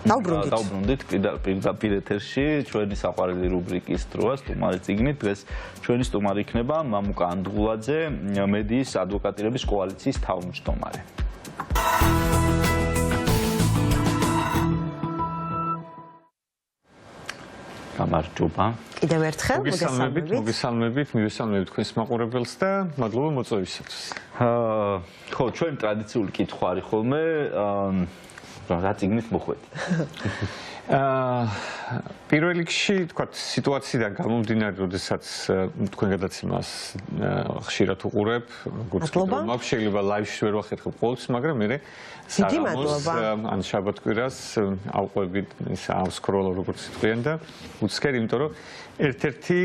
დავბრუნდით პირდაპირ ეთერში ჩვენი საყვარელი რუბრიკის დროა სტუმარი წიგნით. დღეს ჩვენი სტუმარი იქნება მამუკა ანდღულაძე, მედიის ადვოკატირების კოალიციის თავმჯდომარე. გამარჯობა. კიდევ ერთხელ მოგესალმებით თქვენს მაყურებელს და მადლობა მოწვევისათვის. ხო, ჩვენ ტრადიციული კითხვა არის ხოლმე, რა წიგნით მოხვედით? პირველ რიგში, თქვათ, სიტუაციიდან გამომდინარე, როდესაც თქვენ გადაცემას ხშირად უყურებ, როგორც მაქვს, შეიძლება ლაივში ვერ ვახერხებ ყოველთვის, მაგრამ მე ან შაბათ-კვირას ავყვებით, ავსკროლო როგორც თქვენ და უცქერ, იმიტომ რომ ერთ-ერთი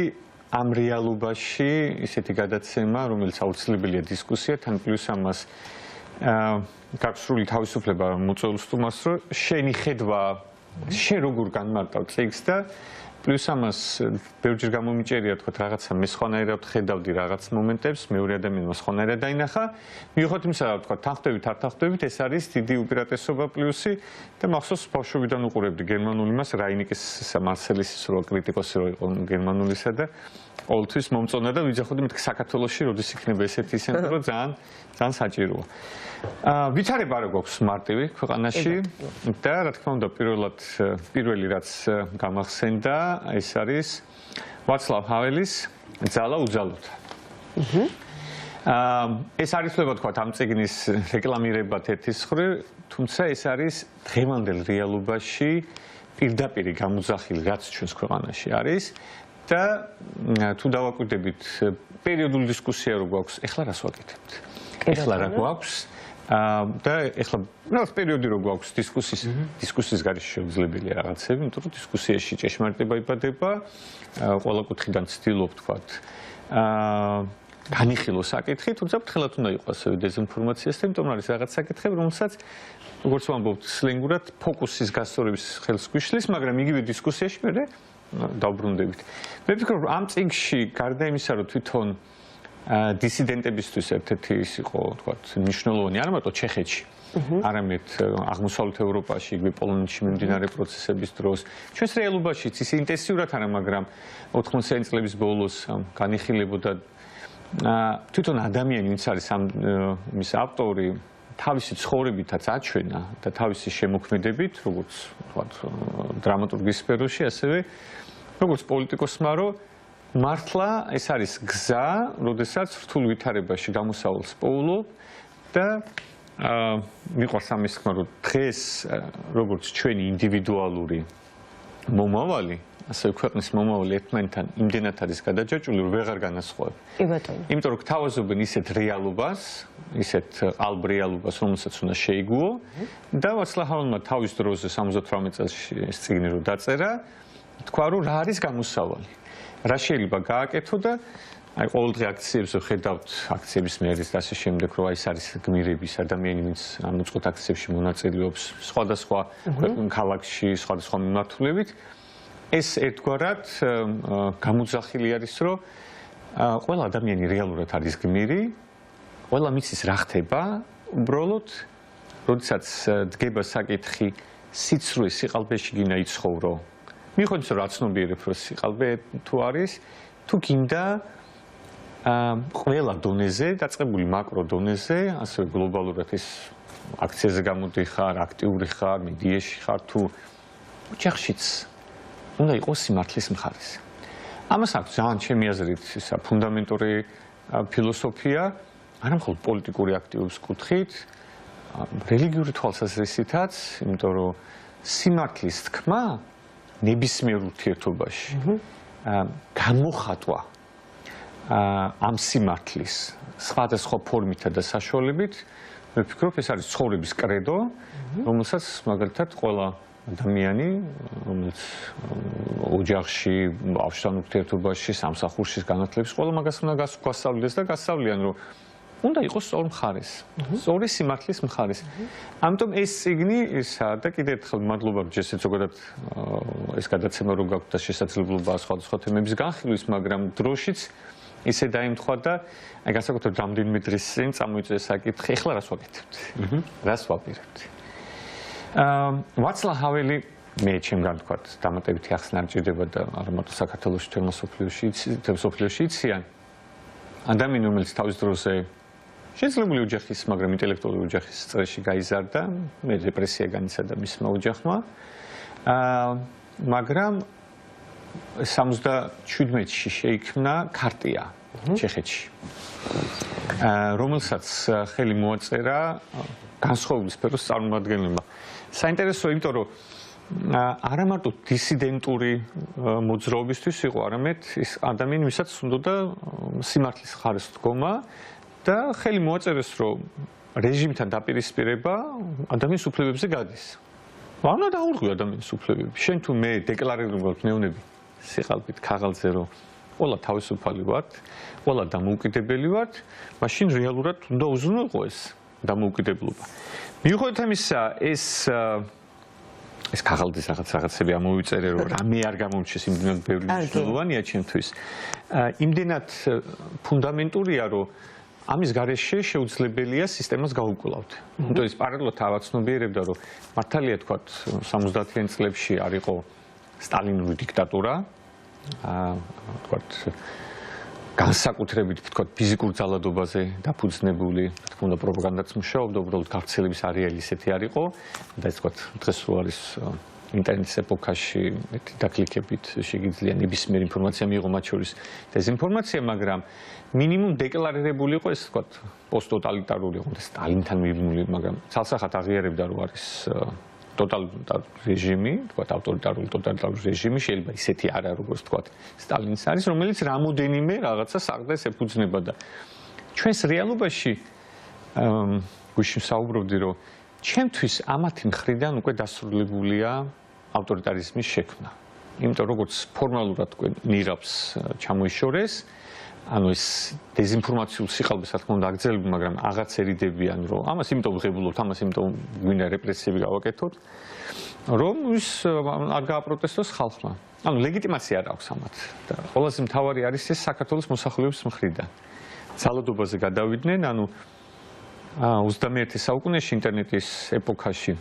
ამ რეალობაში ისეთი გადაცემა, რომელიც აუცილებელია დისკუსია, თან პლუს ამას გაქვს სრული თავისუფლება მოწვეულ სტუმარს, რომ შენი ხედვა შენ როგორ განმარტავ წიგნს და პლუს ამას ბევრჯერ გამომიჭერია თქვა რაღაცა მე სხვანაირად ხედავდი რაღაც მომენტებს, მეორე ადამიანმა სხვანაირად დაინახა. მიუხედავად იმისა, რომ თქვა თანხმდებით არ თანხმდებით, ეს არის დიდი უპირატესობა პლუსი და მახსოვს ბავშვობიდან უყურებდი გერმანულ იმას, რაინიკეს მარსელისის რო კრიტიკოსი რო იყო გერმანულისა და ყოველთვის მომწონა და ვიძახოდი მეთქი საქართველოში როდის იქნება ესეთი ისეთი რომ ძალიან საჭიროა. ვითარება რა გვაქვს მარტივი ქვეყანაში და რა თქმა უნდა პირველი რაც გამახსენდა ეს არის ვაცლავ ჰაველის ძალა უძალოთა. ეს არის შეიძლება თქვა ამ წიგნის რეკლამირებად ერთის მხრივ, თუმცა ეს არის დღევანდელ რეალობაში პირდაპირ გამოძახილი რაც ჩვენს ქვეყანაში არის და თუ დავაკვირდებით პერიოდული დისკუსია რო გვაქვს, ეხლა რას ვაკეთებთ? ეხლა რა გვაქვს? და ეხლა რაღაც პერიოდი რო გვაქვს დისკუსიის გარეშე შეუძლებელია რაღაცები, იმიტომ რომ დისკუსიაში ჭეშმარიტება იბადება, ყველა კუთხიდან ცდილობ თქვათ განიხილოს საკითხი, თუმცა ფრთხილად უნდა იყოს ასევე დეზინფორმაციას და იმიტომ არის რაღაც საკითხები, რომელსაც როგორც ვამბობთ სლენგურად ფოკუსის გასწორების ხელს გვიშლის, მაგრამ იგივე დისკუსიაში მე დავბრუნდებით. მე ვფიქრობ, რომ ამ წიგნში გარდა იმისა, რომ თვითონ დისიდენტებისთვის ერთ-ერთი ის იყო, თქვათ, მნიშვნელოვანი არა მარტო ჩეხეთში, არამედ აღმოსავლეთ ევროპაში, იგივე პოლონეთში მიმდინარე პროცესების დროს, ჩვენს რეალობაშიც ის ინტენსიურად არა, მაგრამ 80-იანი წლების ბოლოს განიხილებოდა თვითონ ადამიანი, ვინც არის ამის ავტორი, თავისი ცხოვრებითაც აჩვენა და თავისი შემოქმედებით, როგორც თქვათ, დრამატურგიის სფეროში, ასევე როგორც პოლიტიკოსმა, რომ მართლა ეს არის გზა, როდესაც რთულ ვითარებაში გამოსავალს პოულობ და მიყვარს ამის თქმა, რომ დღეს როგორც ჩვენი ინდივიდუალური მომავალი, ასევე ქვეყნის მომავალი ერთმანეთთან იმდენად არის გადაჯაჭვული, რომ ვეღარ განასხვავებ. კი ბატონო. იმიტომ რომ გთავაზობენ ისეთ რეალობას, ისეთ ყალბ რეალობას, რომელსაც უნდა შეიგუო და ვაცლავ ჰაველმა თავის დროზე 78 წელს ეს წიგნი რო დაწერა, თქვა რომ რა არის გამოსავალი. რა შეიძლება გააკეთო და აი ყოველდღე აქციებს ვხედავთ, აქციების მერის და ასე შემდეგ, რომ აი ეს არის გმირების ადამიანი, ვინც ამ უწყოთ აქციებში მონაწილეობს სხვადასხვა ქალაქში, სხვადასხვა მიმართულებით. ეს ერთგვარად გამოძახილი არის, რომ ყველა ადამიანი რეალურად არის გმირი, ყველა მიცის რა ხდება, უბრალოდ როდესაც დგება საკითხი სიცრუე სიყალბეში გინდა იცხოვრო. მიუხედავად რომ რაცნობიერებ რომ სიყალბე თუ არის, თუ გინდა ყველა დონეზე, დაწყებული მაკრო დონეზე, ასევე გლობალურად ის აქციაზე გამოდიხარ, აქტიური ხარ, მედიაში ხარ თუ ოჯახშიც უნდა იყოს სიმართლის მხარეს. ამას აქვს ძალიან ჩემი აზრით ისა ფუნდამენტური ფილოსოფია, არა მხოლოდ პოლიტიკური აქტივობის კუთხით, რელიგიური თვალსაზრისითაც, იმიტომ რომ სიმართლის თქმა ნებისმიერ ურთიერთობაში გამოხატვა ამ სიმართლის სხვადასხვა ფორმითა და საშუალებით, მე ვფიქრობ, ეს არის ცხოვრების კრედო, რომელსაც მაგალითად ყველა ადამიანი, რომელიც ოჯახში, ბავშვთან ურთიერთობაში, სამსახურში განათლების ყველა მაგას უნდა გასწავლდეს და გასწავლიან, რომ უნდა იყოს სწორ მხარეს, სწორი სიმართლის მხარეს. ამიტომ ეს წიგნი ისა და კიდევ ერთხელ მადლობა ჯერ ზოგადად ეს გადაცემა რო გაქვთ და შესაძლებლობა სხვადასხვა თემების განხილვის, მაგრამ დროშიც ისე დაემთხვა და აი განსაკუთრებით რამდენიმე დღის წინ წამოიწეს საკითხი, ეხლა რას ვაკეთებთ? რას ვაპირებთ? ვაცლავ ჰაველი მე ჩემგან თქვა დამატებითი ახსნა არ ჭირდება და არა მარტო საქართველოში თემას სოფლიოში იციან ადამიანი რომელიც თავის დროზე შეიძლება ოჯახის მაგრამ ინტელექტუალური ოჯახის წრეში გაიზარდა მე რეპრესია განიცადა მისმა ოჯახმა მაგრამ 77-ში შეიქმნა ქარტია ჩეხეთში რომელსაც ხელი მოაწერა განსხვავებული სფეროს წარმომადგენლებმა საინტერესოა იმიტომ რომ არა მარტო დისიდენტური მოძრაობისთვის იყო არამედ ის ადამიანი ვისაც უნდოდა სიმართლის ხარეს დგომა და ხელი მოაწერეს რომ რეჟიმთან დაპირისპირება ადამიანის უფლებებზე გადის ვანა დაურღვი ადამიანის უფლებები შენ თუ მე დეკლარირებული გვაქვს ნეუნები სიყალბით ქაღალდზე რომ ყველა თავისუფალი ვართ ყველა დამოუკიდებელი ვართ მაშინ რეალურად უნდა უზრუნველყო ეს დამოუკიდებლობა მიუხედავად ამისა ეს ქაღალდის რაღაცები ამოვიწერე რომ რამე არ გამომჩეს იმდენად ბევრი მნიშვნელოვანია ჩემთვის იმდენად ფუნდამენტურია რომ ამის გარეშე შეუძლებელია სისტემას გაუკვლავთ. იმიტომ ის პარალელურად ავაცნობიერებდა რომ მართალია თქვა 70-იან წლებში არ იყო სტალინური დიქტატურა თქვა განსაკუთრებით თქვა ფიზიკურ ძალადობაზე დაფუძნებული თქმა უნდა პროპაგანდაც მუშაობდა უბრალოდ გავრცელების არეალი ისეთი არ იყო და ეს თქვა დღეს რო არის ინტერნეტის ეპოქაში დაკლიკებით შეგიძლია ნებისმიერ ინფორმაცია მიიღო მათ შორის დეზინფორმაცია მაგრამ მინიმუმ დეკლარირებული იყო ეს თქვა პოსტტოტალიტარული იყო სტალინთან მიბმული მაგრამ ცალსახად აღიარებდა რომ არის ტოტალიტარული რეჟიმი თქვა ავტორიტარული ტოტალიტარული რეჟიმი შეიძლება ისეთი არა როგორც თქვა სტალინის არის რომელიც რამოდენიმე რაღაცა საყდას ეფუძნება და ჩვენს რეალობაში გუშინ საუბრობდი რომ ჩემთვის ამათი მხრიდან უკვე დასრულებულია ავტორიტარიზმის შექმნა. იმიტომ როგორც ფორმალურად უკვე ნირაბს ჩამოიშორეს, ანუ ეს დეზინფორმაციულ სიყალბეს რა თქმა უნდა აგრძელებს, მაგრამ აღაც ერიდებიან, რომ ამას იმიტომ ვღებულობთ, ამას იმიტომ გვინდა რეპრესიები გავაკეთოთ, რომ ის არ გააპროტესტოს ხალხმა. ანუ ლეგიტიმაცია არ აქვს ამათ. და ყველაზე მთავარი არის ეს საქართველოს მოსახლეობის მხრიდან. ძალადობაზე გადავიდნენ, ანუ 21 საუკუნეში ინტერნეტის ეპოქაში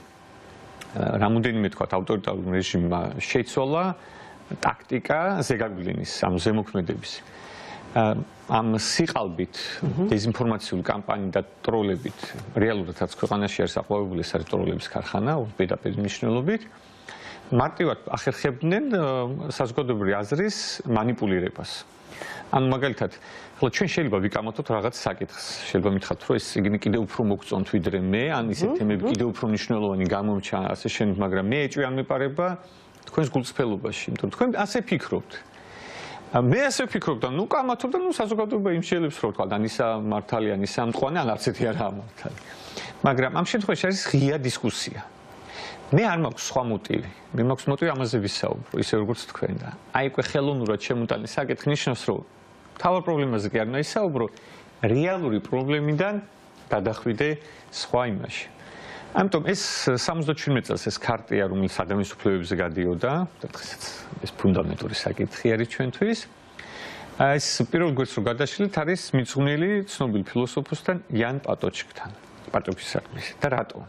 რამოდენიმე თქვა ავტორიტარულ რეჟიმმა შეიცვალა ტაქტიკა ზეგაგვლინის, ანუ ზემოქმედების. ამ სიყალბით დეზინფორმაციული კამპანიით და ტროლებით რეალურადაც ქვეყანაში არის აყვავებული ეს არის ტროლების ქარხანა, პირდაპირ მნიშვნელობით. მარტივად ახერხებდნენ საზოგადოებრივი აზრის მანიპულირებას. ანუ მაგალითად, ხოლო ჩვენ შეიძლება ვიკამათოთ რაღაც საკითხს. შეიძლება მითხრათ, რომ ეს იგივე კიდევ უფრო მოგწონთ ვიდრე მე, ან ისეთ თემები კიდევ უფრო მნიშვნელოვანი გამომჩა ასე შენით, მაგრამ მე ეჭვი არ მეპარება თქვენს გულწრფელობაში, იმიტომ რომ თქვენ ასე ფიქრობთ. მე ასე ვფიქრობ და ნუ კამათობ და ნუ საზოგადოება იმშელებს რომ თქვა, ან ისა მართალი, ან ისა მტყვანი, ან არც ერთი არაა მართალი. მაგრამ ამ შემთხვევაში არის ღია დისკუსია. მე არ მაქვს სხვა მოტივი. მე მაქვს მოტივი ამაზე ვისაუბრო, ისე როგორც თქვენ და აი უკვე ხელოვნურად შემოტანი საკითხი ნიშნავს რომ თავარ პრობლემაზე კი არ უნდა ისაუბრო, რეალური პრობლემიდან გადახვიდე სხვა იმაში. ამიტომ ეს 77 წელს ეს ქარტია, რომელიც ადამიანის უფლებებზე გადიოდა, და დღესაც ეს ფუნდამენტური საკითხი არის ჩვენთვის. ეს პირველ გვერდს რო გადაშლით არის მიძღვნილი ცნობილი ფილოსოფოსთან იან პატოჩკთან. პატოჩკის საქმის. და რატო?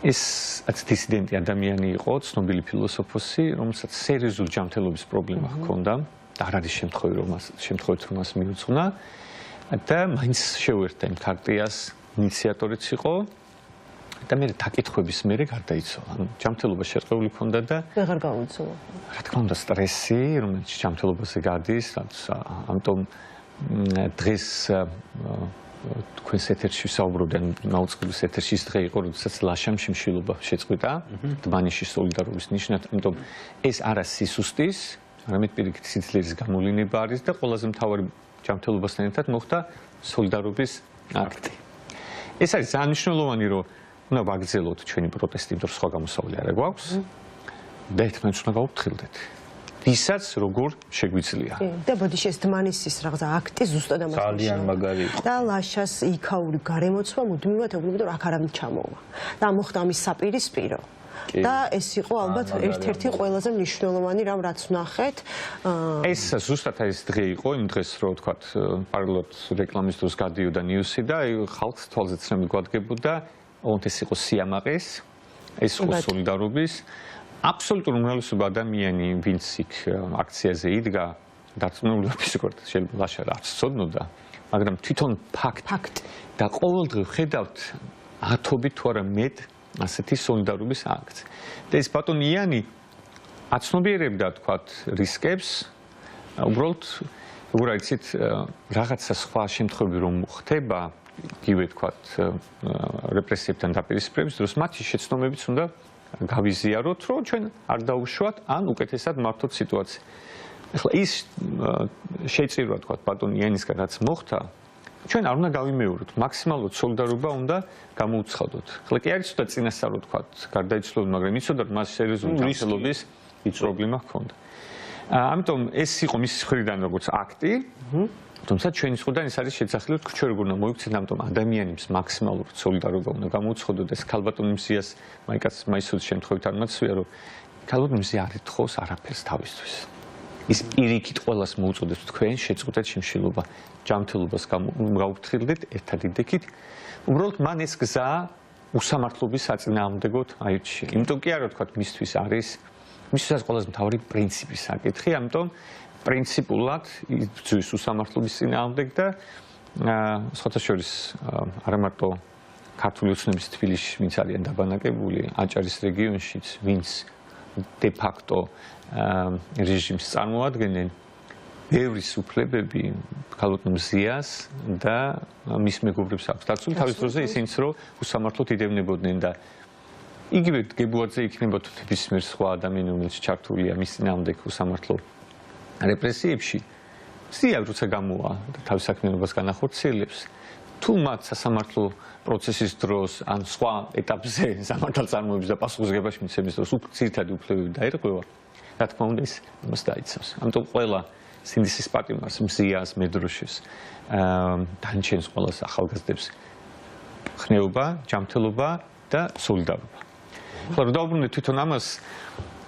ეს დისიდენტი ადამიანი იყო, ცნობილი ფილოსოფოსი, რომელსაც სერიოზული ჯანმრთელობის პრობლემა ჰქონდა. არ არის შემთხვევით რომ მას მიუძღვნა და მაინც შეუერთდა იმ ქარტიას ინიციატორიც იყო და მე დაკითხვების მერე გარდაიცვალა. ანუ ჯანმრთელობა შერყეული ჰქონდა და ვეღარ გაუიცვალა. რა თქმა უნდა სტრესი, რომელიც ჯანმრთელობაზე გადის, ამიტომ დღეს თქვენს ეთერში ვსაუბრობდი, ან მაუწყებლის ეთერში ის დღე იყო, როდესაც ლაშამში მშილობა შეწყვიტა, დმანიშის სოლიდარობის ნიშნად, ამიტომ ეს არა სისუსტის არამედ პირიქით სიძლიერის გამოვლინება არის და ყველაზე მთავარი ჯანმრთელობასთან ერთად მოხდა სოლიდარობის აქტი. ეს არის ძალიან მნიშვნელოვანი, რომ უნდა ვაგრძელოთ ჩვენი პროტესტი, იმიტომ რომ სხვა გამოსავალი არ გვაქვს და ერთმანეთს უნდა გავუფრთხილდეთ. ვისაც როგორ შეგვიძლია. და ბოდიში ეს დმანისის რაღაცა აქტი ზუსტად ამას ძალიან მაგარი. და ლაშას იქაური გარემოცვა მუდმივად ეუბნება, რომ აქ არავინ ჩამოვა. და მოხდა ამის საპირისპირო. და ეს იყო ალბათ ერთ-ერთი ყველაზე მნიშვნელოვანი რამ რაც ვნახეთ. ეს ზუსტად ეს დღე იყო, იმ დღეს რო ვთქვათ, პარალელურად რეკლამის დროს გადიოდა ნიუსი და ხალხს თვალზე ცნები გვადგებოდა, ოღონდ ეს იყო სიამაყეს ეს ხო სოლიდარობის აბსოლუტურ უმრავლესობა ადამიანი, ვინც იქ აქციაზე იდგა, დარწმუნებულობის უკეთ შეიძლება ლაშა რაც ცოდნოდა, მაგრამ თვითონ ფაქტი და ყოველდღე ხედავთ ათობით თუ არა მეტ ასეთი სოლიდარობის აქცია. და ეს ბატონი იანი აცნობიერებდა თქვათ რისკებს, უბრალოდ როგორ იცით რაღაცა სხვა შემთხვევები რომ ხდება, იგივე თქვათ რეპრესიებთან დაპირისპირების დროს მათი შეცდომებიც უნდა გავიზიაროთ, რომ ჩვენ არ დაუშვათ ან უკეთესად მართოთ სიტუაცია. ახლა ის შეწირვა თქვათ ბატონი იანისგან რაც მოხდა, ჩვენ არ უნდა გავიმეოროთ, მაქსიმალურად სოლიდარობა უნდა გამოუცხადოთ. ახლა კი არის ცოტა წინასწარ თქვათ, გარდაიცვალა, მაგრამ იცოდა რომ მას სერიოზული ჯანმრთელობის პრობლემა ჰქონდა. ამიტომ ეს იყო მის მხრიდან როგორც აქტი, თუმცა ჩვენი მხრიდან ეს არის შესაძლებელი, რომ ჩვენ როგორ უნდა მოიქცეთ, ამიტომ ადამიანებს მაქსიმალურად სოლიდარობა უნდა გამოუცხადოთ. ეს ქალბატონი მზიას მაისოდის შემთხვევით არ მაცვია, რომ ქალბატონი მზია არ ეთხოვს არაფერს თავისთვის. ის პირიქით ყველას მოუწოდებს თქვენ შეწყვეტეთ შიმშილობა, ჯანმრთელობას გაუფრთხილდეთ ერთადიდექით. უბრალოდ მან ეს გზა უსამართლობის საწინააღმდეგოდ აირჩია. იმიტომ კი არა თქვა მისთვის არის მისთვის ყველაზე მთავარი პრინციპის საკითხი, ამიტომ პრინციპულად იბრძვის უსამართლობის წინააღმდეგ და სხვათა შორის არა მარტო ქართული ოცნების თბილისში, ვინც არიან დაბანაკებული, აჭარის რეგიონშიც, ვინც de facto რეჟიმს წარმოადგენენ, ბევრი უფლებები ქალბატონ მზიას და მის მეგობრებს აქვს დაცული თავის დროზე ისინიც რომ უსამართლოდ იდევნებოდნენ და იგივე გებუაძე იქნება თუ ნებისმიერ სხვა ადამიანი რომელიც ჩართულია მის წინააღმდეგ უსამართლო რეპრესიებში მზია როცა გამოვა და თავის საქმიანობას განახორციელებს თუ მათ სასამართლო პროცესის დროს ან სხვა ეტაპზე სამართალწარმოების და პასუხისმგებლობის მიცემის დროს ძირითადი უფლებები დაირღვევა რა თქმა უნდა ის ამას დაიცავს ამიტომ ყველა სინდისის პატიმარს მზიას მედროშეს დანჩენს ყველას ახალგაზრდებს ხნეობა ჯანმრთელობა და სოლიდარობა ახლა რომ დავუბრუნდეთ თვითონ ამას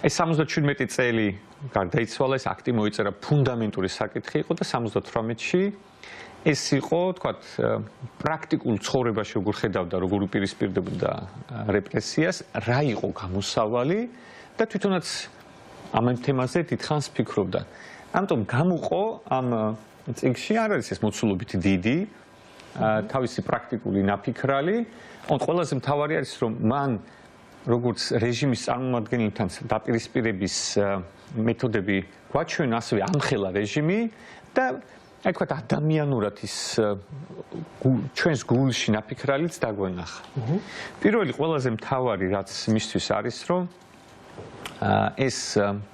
ეს 77 წელი გარდაიცვალა ეს აქტი მოიწერა ფუნდამენტური საკითხი იყო და 78-ში ეს იყო, თქვათ, პრაქტიკულ ცხოვრებაში როგორ ხედავდა, როგორ უპირისპირდებოდა რეპრესიას, რა იყო გამოსავალი და თვითონაც ამ თემაზე დიდხანს ფიქრობდა. ამიტომ გამოყო ამ წიგნში არ არის ეს მოცულობით დიდი, თავისი პრაქტიკული ნაფიქრალი, ან ყველაზე მთავარი არის, რომ მან როგორც რეჟიმის წარმომადგენელთან დაპირისპირების მეთოდები გვაჩვენა, ასევე ამხელა რეჟიმი და აი თქვა ადამიანურად ის ჩვენს გულში ნაფიქრალიც დაგვენახა. პირველი ყველაზე მთავარი რაც მისთვის არის რომ ეს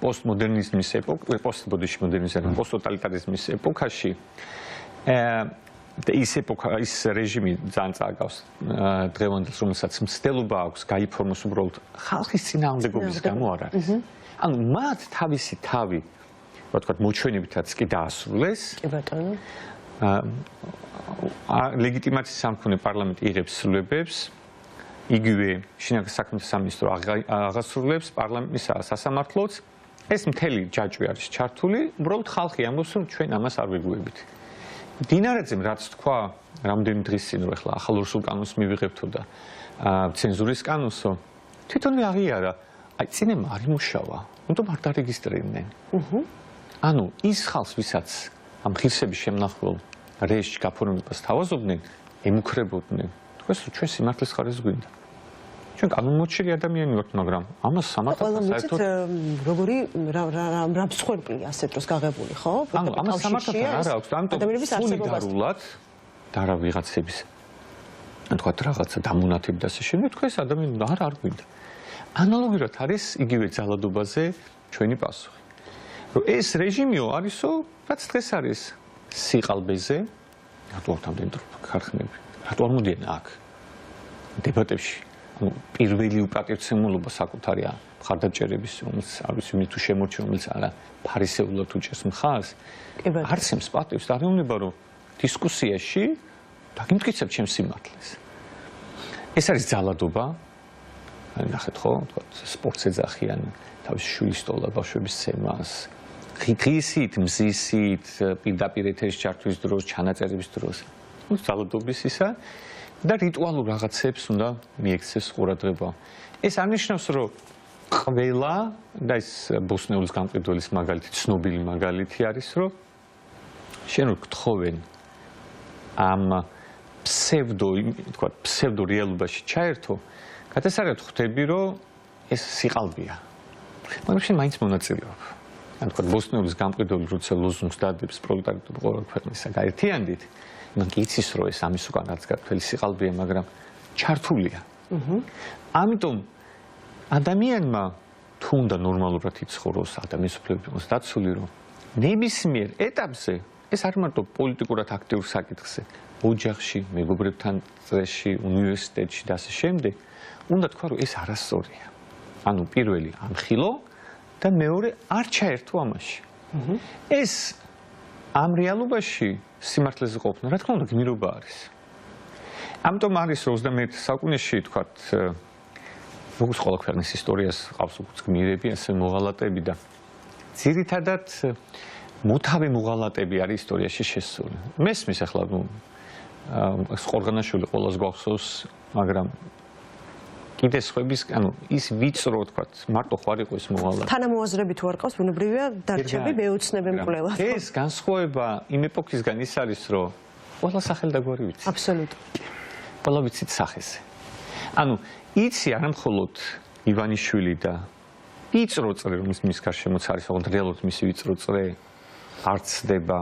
პოსტმოდერნიზმის პოსტტოტალიტარიზმის ეპოქაში ის რეჟიმი ძალიან წააგავს დღევანდელს რომელსაც მცდელობა აქვს გაიფორმოს უბრალოდ ხალხის წინააღმდეგობის გამო არ არის. ანუ მათ თავისი თავი ვთქვათ მოჩვენებითაც კი დაასრულეს. კი ბატონო. ლეგიტიმაციის სამქონე პარლამენტი იღებს სრულებებს. იგივე შინაგან საქმეთა სამინისტრო აღასრულებს პარლამენტის სასამართლოც. ეს მთელი ჯაჭვი არის ჩართული, უბრალოდ ხალხი ამბობს, რომ ჩვენ ამას არ ვეგუებით. დინარაძემ რაც თქვა რამდენი დღის წინ რომ ახლა ახალ რუსულ კანონს მივიღებთო და ცენზურის კანონსო თვითონვე აღიარა, აი წინემ არ იმუშავა, იმიტომ არ დარეგისტრირდნენ. ანუ ის ხალხს ვისაც ამ ღირსების შემნახველ რეჟიმში გაფორმებას თავაზობდნენ, ემუქრებოდნენ. თქვენს რომ ჩვენ სიმართლის ხარეს გვინდა. ჩვენ კანონმოჩილი ადამიანი ვართ, მაგრამ ამას სამართალთან საერთოდ როგორი რა მსხვერპლი ასეთ დროს გაღებული, ხო? ანუ ამას სამართალთან არ აქვს, ამიტომ სოლიდარულად და რა ვიღაცების თქვათ რაღაცა დამონათები და ასე შემდეგ, თქვენს ადამიანს არ გვინდა. ანალოგიურად არის იგივე ძალადობაზე ჩვენი პასუხი. რომ ეს რეჟიმიო არისო, რაც დღეს არის სიყალბეზე, რატო არ თამდენ ხარხნები, რატო არ მოდიან აქ დებატებში, ანუ პირველი უპატივცემულობა საკუთარია მხარდაჭერების, რომელიც არ ვიცი ვინ თუ შემორჩა, რომელიც არა ფარისეულად უჭერს მხარს, არცემს პატივს და არ უნდა რომ დისკუსიაში დაგიმტკიცებ ჩემს სიმართლეს. ეს არის ძალადობა, ნახეთ ხო, თქვა სპორტს ეძახიან თავის შვილის სტოლა ბავშვების ცემას. ღირსით, მზისით, პირდაპირ ეთერში ჩართვის დროს, ჩანაწერების დროს. ძალადობის ისა და რიტუალურ რაღაცებს უნდა მიექცეს ყურადღება. ეს არნიშნავს, რომ ყველა და ეს ბოსნეულის გამყიდველის მაგალითი, ცნობილი მაგალითი არის, რომ შენ რო გთხოვენ ამ ფსევდო რეალობაში ჩაერთო, გადასარევად ხვდები, რომ ეს სიყალბეა. მაგრამ შენ მაინც მონაწილეობ. ან თქვა ბოსნეულის გამყიდველი როცა ლოზუნგს დაადებს პროლეტარიატული ყოველ ქვეყნისა გაერთიანდით, მან კი იცის, რომ ეს ამის უკან რაც გათვლილი სიყალბეა, მაგრამ ჩართულია. ამიტომ ადამიანმა თუ უნდა ნორმალურად იცხოვროს, ადამიანის უფლებები იყოს დაცული, რომ ნებისმიერ ეტაპზე ეს არ მარტო პოლიტიკურად აქტიურ საკითხზე, ოჯახში, მეგობრებთან წრეში, უნივერსიტეტში და ასე შემდეგ, უნდა თქვა, რომ ეს არასწორია. ანუ პირველი ამხილო და მეორე არ ჩაერთო ამაში. ეს ამ რეალობაში სიმართლეზე ყოფნა, რა თქმა უნდა, გმირობა არის. ამიტომ არის 21 საუკუნეში თქვათ როგორც ყველა ქვეყნის ისტორიას ყავს როგორც გმირები, ასე მოღალატეები და ძირითადად მოთავე მოღალატები არის ისტორიაში შესული. მესმის ახლა ყორღანაშვილი ყოველს გვახსოვს, მაგრამ კიდე სხვების, ანუ ის ვიწრო თქვათ, მარტო ხარ იყო ეს მოღალატე. თანამოაზრები თუ არ ყავს, ბუნებრივია დარჩები მეუცნებენ კვლევას. ეს განსხვავება იმ ეპოქისგან ის არის, რომ ყველა სახელდაგვარი ვიცი. აბსოლუტურად. ყველა ვიცით სახეზე. ანუ იცი არა მხოლოდ ივანიშვილი და ვიწრო წრე, რომელიც მის გარშემოც არის, ოღონდ რეალურად მისი ვიწრო წრე არ ცდება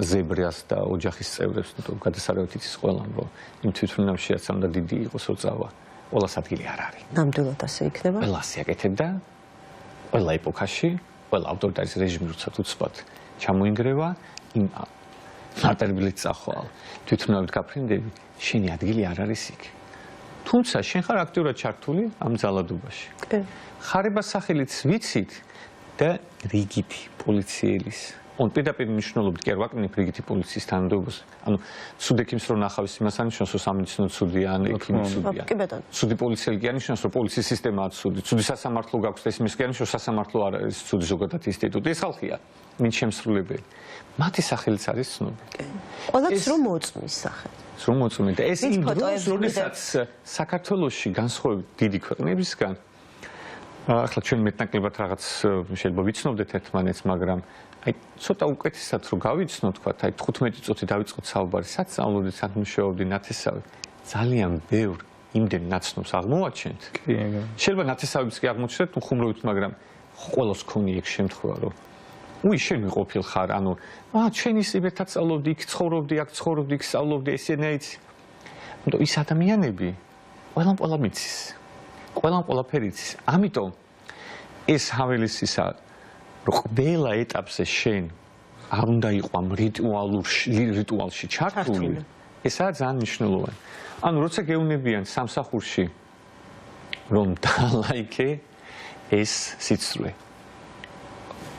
ზებრას და ოჯახის წევრებს, თუ გადასარევად იცის ყველამ, რომ იმ თვითმფრინავშიაც უნდა დიდი იყოს ოწავა. ყველას ადგილი არ არის. ნამდვილად ასე იქნება. ყველას აკეთებდა ყველა ეპოქაში, ყველა ავტორიტარის რეჟიმი როცა უცბად ჩამოინგრევა, იმ მატერბილით წახვალ, თვითმფრინავით გაფრინდები, შენი ადგილი არ არის იქ. თუმცა შენ ხარ აქტიურად ჩართული ამ ძალადობაში. ხარებას სახელიც ვიცით და რიგითი პოლიციელის on პირდაპირ მნიშვნელობით კი არ ვაკნინებ რიგითი პოლიციის თანამდებობას. ანუ ცუდ-ექიმს რო ნახავს, იმას ანიშნავს, რომ სამედიცინო ცუდი ან ექიმი ცუდია. ცუდი პოლიციელი კი ანიშნავს, რომ პოლიციის სისტემაა ცუდი. ცუდი სასამართლო გაქვს და ის იმის კი ანიშნავს, რომ სასამართლო არ არის ცუდი ზოგადად ინსტიტუტი. ეს ხალხია, მით შემსრულებელი. მათი სახელიც არის ცნობილი. ყველაც რომ მოწმის სახელი. რომ მოწმის და ეს იმ დროს, როდესაც საქართველოში განსხვავებით დიდი ქვეყნებისგან ახლა ჩვენ მეტნაკლებად რაღაც შეიძლება ვიცნობდეთ ერთმანეთს, მაგრამ აი ცოტა უკეთესად რომ გავიცნოთ, თქვა, აი 15 წუთი დავიწყოთ საუბარი, სად სწავლობდით, სად მუშაობდით, ნათესავი. ძალიან ბევრ იმდენ ნაცნობს აღმოვაჩენთ. შეიძლება ნათესავებს კი აღმოჩნდეთ, ხუმრობით, მაგრამ ყველას ქონია ეგ შემთხვევა, რომ უი შენ მიყოფილ ხარ, ანუ ჩვენ ისებეთად სწავლობდი, იქ ცხოვრობდი, აქ ცხოვრობდი, იქ სწავლობდი, ესენაიც. ანუ ის ადამიანები ყველა მიცის. ყველაფერი იცის. ამიტომ ეს ჰაველისისა რომ ყველა ეტაპზე შენ არ უნდა იყო ამ რიტუალში ჩართული, ესაა ძალიან მნიშვნელოვანი. ანუ როცა გეუნებიან სამსახურში რომ დალაიქე ეს სიცრუე.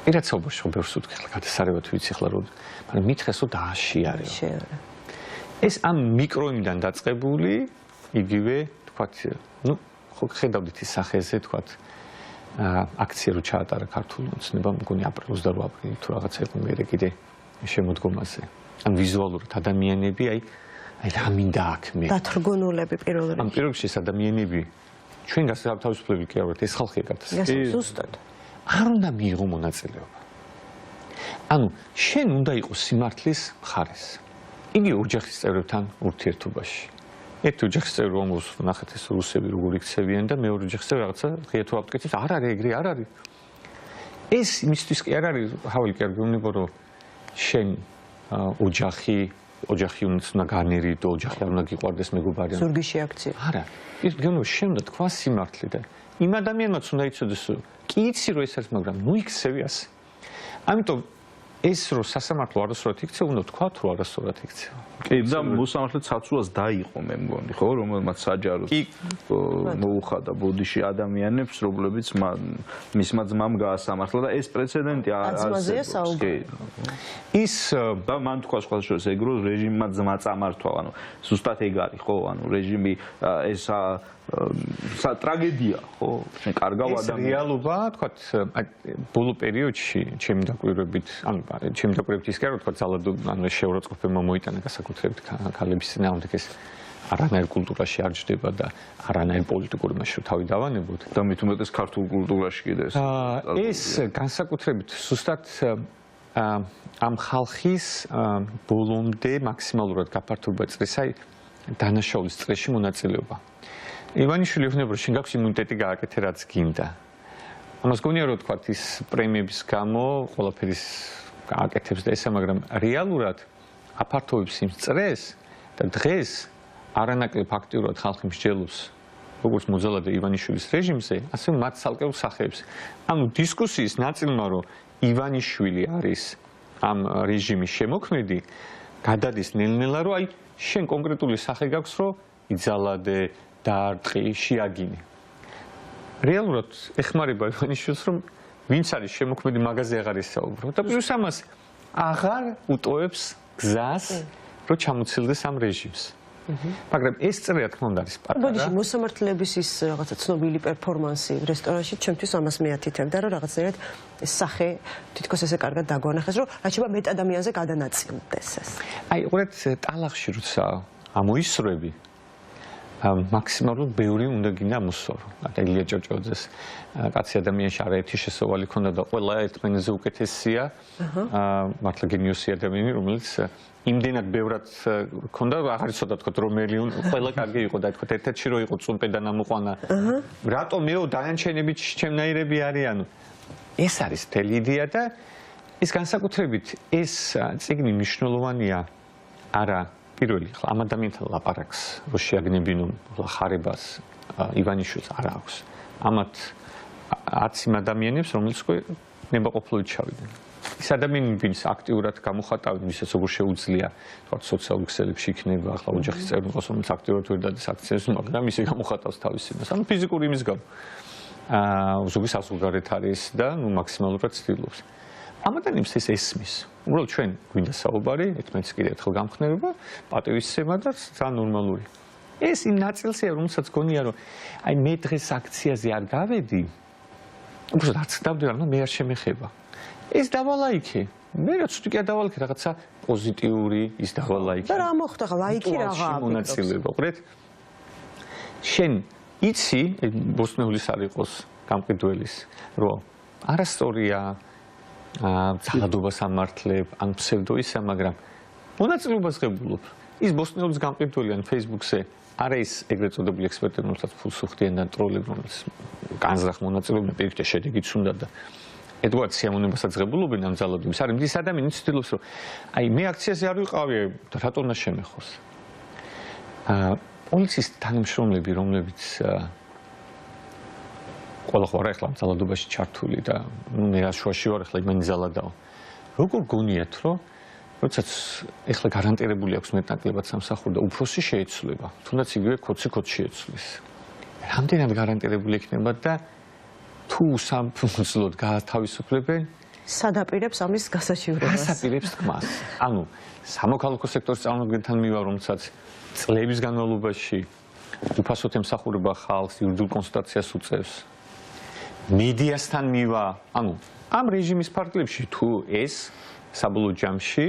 ერთაობაშო ბევრს უთქი ხლა გადასარევად ვიცი ხლა რომ, მაგრამ მითხეს რომ დააშიარეო. ეს ამ მიკროიმიდან დაწყებული იგივე თქვათ, ნუ ხო ხედავდით ის სახეზე თქვათ აქცია რო ჩაატარა ქართულ ოცნებამ, მგონი აპრილის 28 აპრილი თუ რაღაცა იყო მე კიდე შემოდგომაზე. ან ვიზუალურად ადამიანები აი რა მინდა აქ მე. დათრგუნულები პირველ რიგში. ამ პირველ რიგში ადამიანები ჩვენ თავისუფლები კი აღვთ, ეს ხალხია გადასახადები. ზუსტად. არ უნდა მიიღო მონაწილეობა. ანუ შენ უნდა იყოს სიმართლის მხარეს. იგი ოჯახის წევრებთან ურთიერთობაში. ერთი ოჯახის წევრი რომელს ნახეთ ეს რუსები როგორ იქცევიან და მეორე ოჯახის წევრი რაღაცა ღია თუ აპტკეთებს, არ არის ეგრე, არ არის. ეს იმისთვის კი არ არის, ჰავალი კი არ გეუბნება რომ შენ ოჯახი უნდა განერიდო, ოჯახი არ უნდა გიყვარდეს მეგობარი. ზურგიში აქცია. არა. ის გეუბნება შენ უნდა თქვა სიმართლე და იმ ადამიანმაც უნდა იცოდეს რომ კი იცი რომ ეს არის, მაგრამ ნუ იქცევი ასე. ამიტომ ეს რომ სასამართლო არასწორად იქცევა, უნდა თქვა რომ არასწორად იქცევა. კი, და მოსამართლე ცაცუას დაიყო მე მგონი, ხო, რომელმაც საჯაროდ მოუხადა ბოდიში ადამიანებს, რომლებიც მისმა ძმამ გაასამართლა და ეს პრეცედენტი აზმაზეა საუბარი. ის და მან თქვა სხვადასხვა ეგროს რეჟიმმა ძმა წამართვა, ანუ ზუსტად ეგ არის, ხო, ანუ რეჟიმი ეს ტრაგედია, ხო? შენ კარგავ ადამიანს. ეს რეალობა, თქვათ, ბოლო პერიოდში ჩემი დაკვირვებით, ანუ ჩემი დაკვირვებით ის კი არა, თქვათ, ძალადო, ანუ შეურაცხყოფება მოიტანა განსაკუთრებით ქალების წინააღმდეგ ეს არანაირ კულტურაში არ ჯდება და არანაირ პოლიტიკურ მასში თავი დავანებოთ. და მით უმეტეს ქართულ კულტურაში კიდე ეს განსაკუთრებით ზუსტად ამ ხალხის ბოლომდე მაქსიმალურად გაფართოება წრეს, აი დანაშაულის წრეში მონაწილეობა. ივანიშვილი ეუბნება, რომ შენ გაქვს იმუნიტეტი გააკეთე რაც გინდა. ამას გონია რომ თქვა ის პრემიების გამო ყველაფერის გააკეთებს და ესა, მაგრამ რეალურად აფართოვებს იმ წრეს და დღეს არანაკლებ აქტიურად ხალხი მსჯელობს როგორც მოძალადე ივანიშვილის რეჟიმზე, ასე მათ ცალკეულ სახეებს. ანუ დისკუსიის ნაწილმა რომ ივანიშვილი არის ამ რეჟიმის შემოქმედი, გადადის ნელ-ნელა რომ აი შენ კონკრეტული სახე გაქვს რომ იძალადე, დაარტყი, შეაგინე. რეალურად ეხმარება ივანიშვილს რომ ვინც არის შემოქმედი მაგაზე აღარ ისაუბრო და პლუს ამას აღარ უტოვებს გზას რომ ჩამოცილდეს ამ რეჟიმს. მაგრამ ეს წრე რა თქმა უნდა არის პატარა. ბოდიში მოსამართლეების ის რაღაცა ცნობილი პერფორმანსი რესტორანში ჩემთვის ამას მეათითებდა რომ რაღაცნაირად ეს სახე თითქოს ესე კარგად დაგვანახეს რომ რაც შეება მეტ ადამიანზე გადანაწილდეს ეს. აი უყურეთ ტალახში როცა ამოისრვები მაქსიმალურად ბევრი უნდა გინდა მოსორო. ილია ჭოჭოძეს კაცი ადამიანში არაერთი შესავალი ქონდა და ყველა ერთმანეთზე უკეთესია. მართლა გენიოსი ადამიანი, რომელიც იმდენად ბევრად ქონდა, აღარ იცოდა თქვა რომელი ყველა კარგი იყო და თქვა ერთ-ერთი რო იყო წუმპე და ნამოყვანა. რატო მეო დანარჩენები ჩემნაირები არიანო? ეს არის მთელი იდეა და ეს განსაკუთრებით ეს წიგნი მნიშვნელოვანია არა პირველი ხა ამ ადამიანთან ლაპარაკს რო შეაგნებინო ხარებას ივანიშვილს არ აქვს. ამათ 10 იმ ადამიანებს რომელიც ნებაყოფლობით ჩავიდნენ. ის ადამიანები ვინც აქტიურად გამოხატავენ ვისაც როგორ შეუძლია თქვა სოციალურ ქსელებში იქნება ახლა ოჯახის წევრი იყოს რომელიც აქტიურად ვერ დადეს აქციებს მაგრამ ისე გამოხატავს თავის იმას ანუ ფიზიკური იმის გამო ზოგი საზღვარგარეთ არის და ნუ მაქსიმალურად ცდილობს ამ ადამიანებს ეს ესმის უბრალოდ ჩვენ გვინდა საუბარი ერთმანეთს კიდე ერთხელ გამხნევება პატივისცემა და ძალიან ნორმალური ეს იმ ნაწილზეა რომელსაც გონია რომ აი მე დღეს აქციაზე არ გავედი უბრალოდ არც დავდივარ მაგრამ მე არ შემეხება ეს დავალაიქე. მე რა ცუდი კი დავალაიქე რაღაცა პოზიტიური ის დავალაიქე. და რა მოხდა ხა ლაიქი რაღა მონაწილეობა. ყურეთ. შენ იცი ბოსნეულის არ იყოს გამყიდველის, რომ არასტორია ძალადობას ამართლებ, ან ფსევდო ისა, მაგრამ მონაწილეობას ღებულობ. ის ბოსნეულის გამყიდველი ან Facebook-ზე არა ის ეგრეთ წოდებული ექსპერტები, რომელსაც ფულს უხდიან და ტროლები, რომელიც განზრახ მონაწილეობენ, პირიქით შედეგიც უნდა და ედვარდ სიამოვნებასაც ღებულობენ ამ ძალადობის. არის ის ადამიანი ცდილობს რომ აი მე აქციაზე არ ვიყავი და რატო უნდა შემეხოს. პოლიციის თანამშრომლები რომლებიც ყველა ხო არა ახლა ამ ძალადობაში ჩართული და მე რაშუაში ვარ ახლა იმანი ძალადაო. როგორ გონიათ რომ როდესაც ახლა გარანტირებული აქვს მეტნაკლებად სამსახური და უფროსი შეეცვლება. თუნდაც იგივე კოცი-კოც შეეცვლის. რამდენად გარანტირებული იქნება და თუ სამფუძვლოდ გაათავისუფლებენ სადაპირებს ამის გასაჩივრებას. გასაპირებს თქმას. ანუ სამოქალაქო სექტორის წარმომადგენელთან მივა, რომელსაც წლების განმავლობაში უფასოდ ემსახურება ხალხს, იურიდიულ კონსულტაციას უწევს. მედიასთან მივა, ანუ ამ რეჟიმის ფარგლებში თუ ეს საბოლოო ჯამში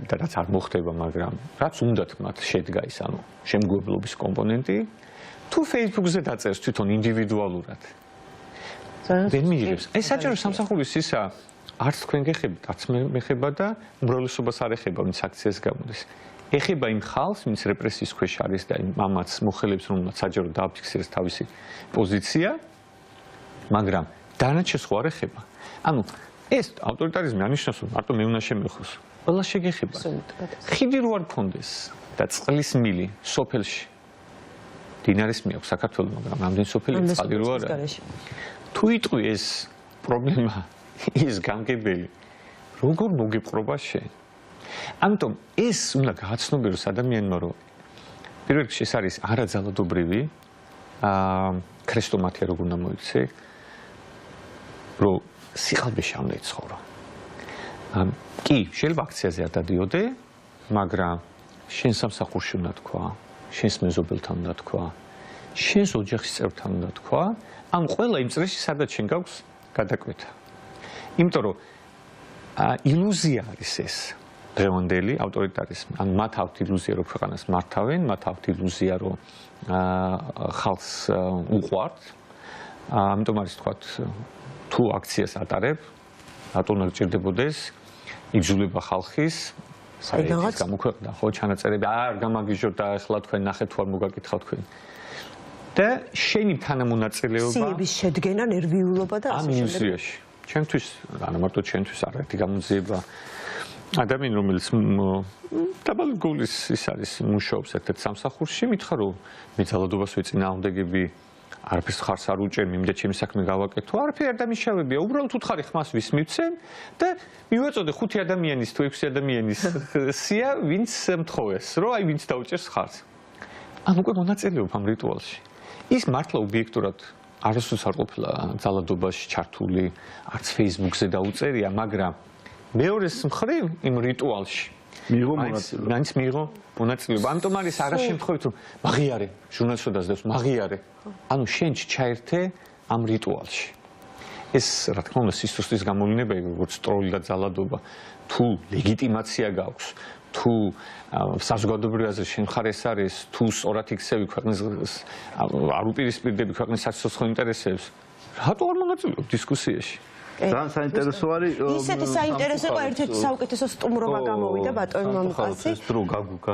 და რაც არ მოხდება, მაგრამ რაც უნდათ მათ შედგა ის, ანუ შემგუებლობის კომპონენტი, თუ Facebook-ზე დაწერს თვითონ ინდივიდუალურად. ვერ მიიღებს. ეს საჭირო სამსახურის ისა არც თქვენ გეხებთ, არც მე მეხება და უმრავლესობას არ ეხება, ვინც აქციას გამოდის. ეხება იმ ხალხს, ვინც რეპრესიის ქვეშ არის და იმ ამაც მოხელებს, რომელსაც საჯარო დააფიქსიროს თავისი პოზიცია, მაგრამ დანარჩენს ხო არ ეხება. ანუ ეს ავტორიტარიზმი ანიშნავს, რომ მარტო მე უნდა შემეხოს. ყველა შეგეხება. ხიდი რო არ გქონდეს და წყლის მილი სოფელში დინარის მიაქვს საქართველოს, მაგრამ ამდენ სოფელი წყალი რო არა. თუ იტყვი ეს პრობლემა ის გამგებელი როგორ მოგეპყრობა შენ ამიტომ ეს უნდა გააცნობიეროს ადამიანმა რომ პირველ რიგში ეს არის არაძალადობრივი ქრესტომათია როგორ უნდა მოიქცე რომ სიყალბეში არ უნდა იცხოვრო კი შეიძლება აქციაზე არ დადიოდე მაგრამ შენ სამსახურში უნდა თქვა შენს მეზობელთან უნდა თქვა შენს ოჯახის წევრთან უნდა თქვა ამ ყველა იმ წრეში სადაც შენ გაქვს გადაკვეთა. იმიტომ რომ ილუზია არის ეს, დღევანდელი ავტორიტარიზმი. ან მათ აქვთ ილუზია, რომ ქვეყანას მართავენ, მათ აქვთ ილუზია, რომ ხალხს უყვართ. ამიტომ არის თქვათ, თუ აქციას ატარებ, რატომ არ გჭირდებოდეს იბრძოლება ხალხის საერთოდ გამოქვეყნდა ხო ჩანაწერები არ გამაგიჟოთ და ახლა თქვენ ნახეთ თუ არ მოგაკითხავთ თქვენ. და შენი თანამონაწილეობა სიების შედგენა, ნერვიულობა და ასე შემდეგ. ამ ილუზიაში. ჩემთვის, არა მარტო ჩემთვის არ არის გამოძიება. ადამიანი რომელიც დაბალი გულის ის არის მუშაობს ერთ-ერთ სამსახურში, მითხრა რომ მე ძალადობას ვეწინააღმდეგები არაფერს ხარს არ უჭერ, მინდა ჩემი საქმე გავაკეთო, არაფერი არ დამიშავებია, უბრალოდ უთხარი ხმას ვის მივცემ და მივაწოდე 5 ადამიანის თუ 6 ადამიანის სია, ვინც მთხოვეს, რომ აი ვინც დაუჭერს ხარს. ან უკვე მონაწილეობ ამ რიტუალში. ის მართლა ობიექტურად არასდროს არ ყოფილა ძალადობაში ჩართული, არც Facebook-ზე დაუწერია, მაგრამ მეორეს მხრივ იმ რიტუალში მიიღო მონაწილეობა. მაინც მიიღო მონაწილეობა. ამიტომ არის არა შემთხვევით რომ მაღიარე, ჟურნალისტად დაძდევს, მაღიარე. ანუ შენ ჩაერთე ამ რიტუალში. ეს რა თქმა უნდა სისუსტის გამოვლინებაა, როგორც ტროლი და ძალადობა. თუ ლეგიტიმაცია გაქვს, თუ საზოგადოებრივაზე შენ ხარ ეს არის, თუ სწორად იქცევი ქვეყნის არ უპირისპირდები ქვეყნის საერთო ინტერესებს, რატო არ მონაწილეობ დისკუსიაში? ძალიან საინტერესო არის. ისეთი საინტერესო იყო ერთ-ერთი საუკეთესო სტუმრობა გამოვიდა ბატონო მამუკაცი.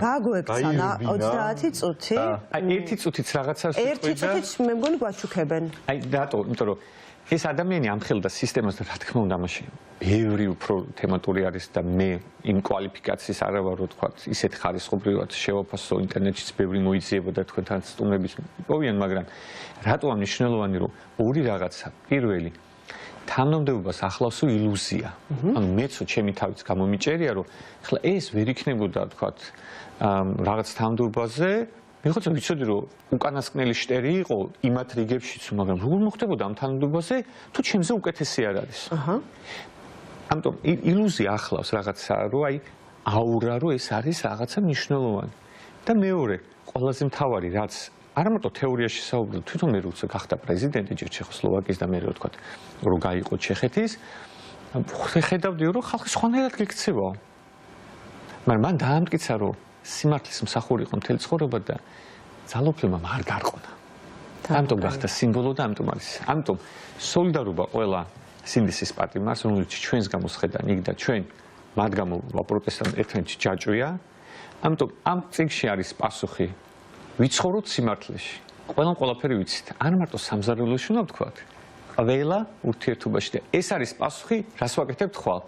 გაგვექცანა 30 წუთი. აი 1 წუთიც რაღაცას ვიტყვი და 1 წუთიც მე მგონი გვაჩუქებენ. აი რატო? იმიტომ რომ ეს ადამიანი ამხელდა სისტემას და რა თქმა უნდა ამაში ბევრი უფრო თემატური არის და მე იმ კვალიფიკაციის არა ვარ რომ თქვა ისეთი ხარისხობრივად შევაფასო ინტერნეტშიც ბევრი მოიძიება და თქვენთან სტუმრების მოვიან, მაგრამ რატო მნიშვნელოვანი რომ ორი რაღაცა პირველი თანამდებობას ახლავს ილუზია. ანუ მეცო ჩემი თავიც გამომიჭერია რომ ახლა ეს ვერ იქნებოდა თქვა რაღაც თანამდებობაზე მეხოცა ვიცოდი რომ უკანასკნელი შტერი იყო იმათ რიგებშიც, მაგრამ როგორ მოხდებოდა ამ თანამდებობაზე თუ ჩემზე უკეთესი არ არის. ამიტომ ილუზია ახლავს რაღაცა რომ აი აურა რომ ეს არის რაღაცა მნიშვნელოვანი. და მეორე, ყველაზე მთავარი რაც არა მარტო თეორიაში საუბრობ, თვითონ მე როცა გახდა პრეზიდენტი ჯერ ჩეხოსლოვაკიის და მე რო თქვა რომ გაიყო ჩეხეთის, ხედავდი რომ ხალხი სხვანაირად გიქცევა. მაგრამ მან დაამტკიცა რომ სიმართლის მსახური იყო მთელი ცხოვრება და ძალოფლებმა არ გარყונה. ამიტომ გახდა სიმბოლო და ამიტომ არის. ამიტომ სოლიდარობა ყველა სინდისის პარტიას, რომელიც ჩვენს გამოსხედან იქ და ჩვენ მათ გამო ვაპროტესტავთ ერთმანეთს ჯაჭვია. ამიტომ ამ წიგნში არის პასუხი ვიცხოვროთ სიმართლეში. ყველაფერი ვიცით. არ მარტო სამზარეულოში უნდა ვთქვათ. ყველა ურთიერთობაში და ეს არის პასუხი, რას ვაკეთებთ ხვალ.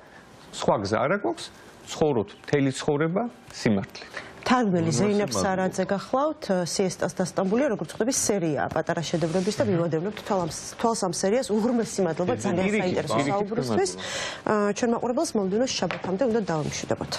სხვა გზა არ აქვს, ცხოვროთ მთელი ცხოვრება სიმართლით. თარგმნელი ზეინებ სარაძე გახლავთ, სიესტას დასტამბულია, როგორც ხვდები, სერია პატარა შედევრების და მივადევნებთ თვალს ამ სერიას. უღრმესი მადლობა ძალიან საინტერესო საუბრისთვის. ჩვენ მაყურებელს მომდევნო შაბათამდე უნდა დავამშვიდობოთ.